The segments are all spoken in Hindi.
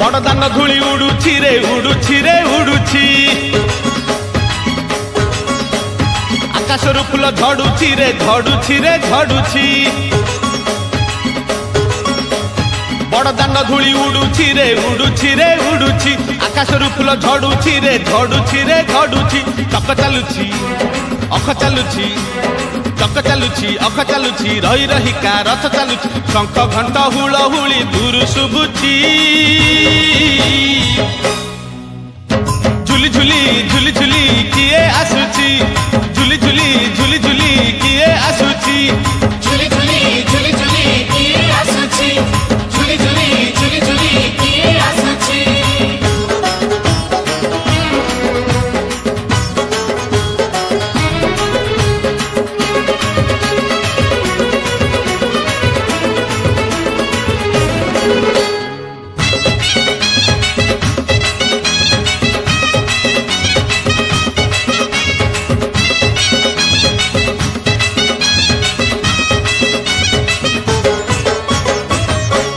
बड़दान धूली उड़ुछि रे उड़ुछि रे उड़ुछि आकाशरू फूल झड़ुछि रे झड़ुछि रे झड़ुछि बड़दान धूली उड़ुछि रे उड़ुछि रे उड़ुछि आकाशरू फूल झड़ुछि रे झड़ुछि रे झड़ुछि चक चालुछि अख चालुछि चक चालुछि अख चालुछि रही रहिका रथ चालुछि शंख घंट हुलहुली दूर शुभुछि झुली झुली झुली झुली किए आसुछि झुली झुली झुली झुली किए आसुछि झुली झुली झुली झुली किए आसुछि झुली झुली झुली झुली किए आसुछि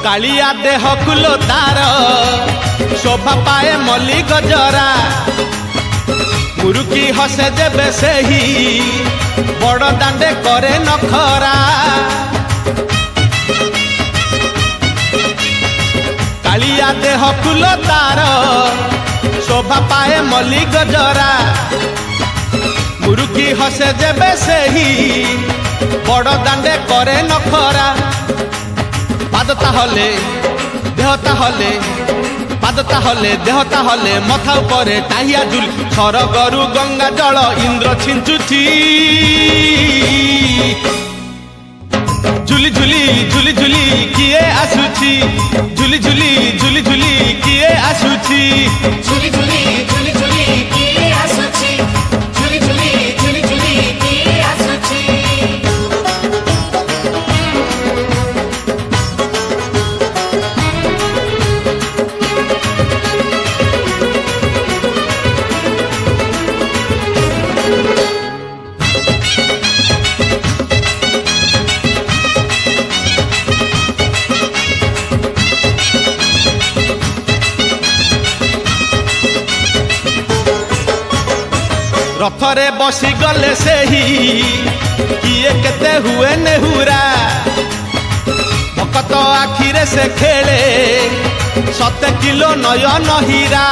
कालिया देह कुलो तार शोभा पाए मल्ली गजरा मुरुकी हसे जेबे सेही बड़ दांडे करे नखरा कालिया देह कुलो तार शोभा पाए मल्ली गजरा मुरुकी हसे जेबे सेही बड़ दांडे करे नखरा पाद ताहले देह ताहले पाद ताहले देह ताहले मथा उपरे टाहिया झुली सरगरु गंगा जल इंद्र छिंचुछि झुली झुली झुली झुली किए आसुछि झुली झुली झुली झुली किए आसुछि झुली झुली झुली झुली किए आसुछि झुली झुली झुली झुली किए आसुछि रथरे बसी गले सेही किए केते हुए नेहुरा भकत आखिरे से खेले 7 किलो नयन हीरा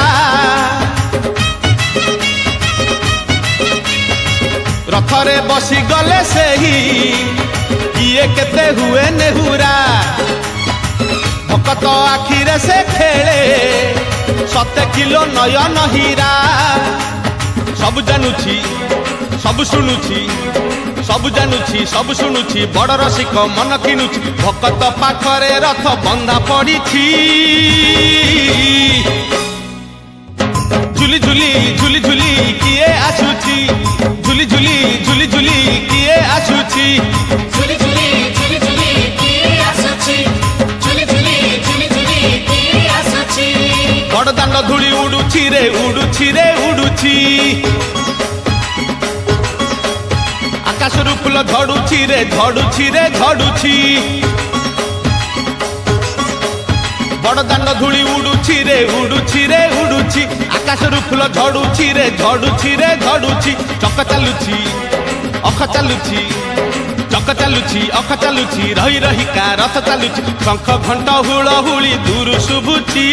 रथरे बसी गले सेही किए केते हुए नेहुरा भकत आखिरे से खेले 7 किलो नयन हीरा सब जानुछि सब शुणुछि सब जानुछि सब शुणुछि बड़ रसिक मन किनुछि भकत पाखरे रथ बंधा पड़िछि झुली झुली झुली झुली किए आसुछि झुली झुली झुली झुली किए आसुछि झुली झुली झुली झुली किए आसुछि झुली झुली झुली झुली किए आसुछि बड़दान धूली उड़ुछि रे उड़ुछि रे उड़ुछि आकाशरू फूल झड़ुछि रे झड़ुछि रे झड़ुछि बड़दान धूली उड़ुछि रे उड़ुछि रे उड़ुछि आकाशरू फूल झड़ुछि रे झड़ुछि रे झड़ुछि चक चालुछि अख चालुछि चक चालुछि अख चालुछि रही रहिका रथ चालुछि शंख घंट हुलहुली दूर शुभुछि।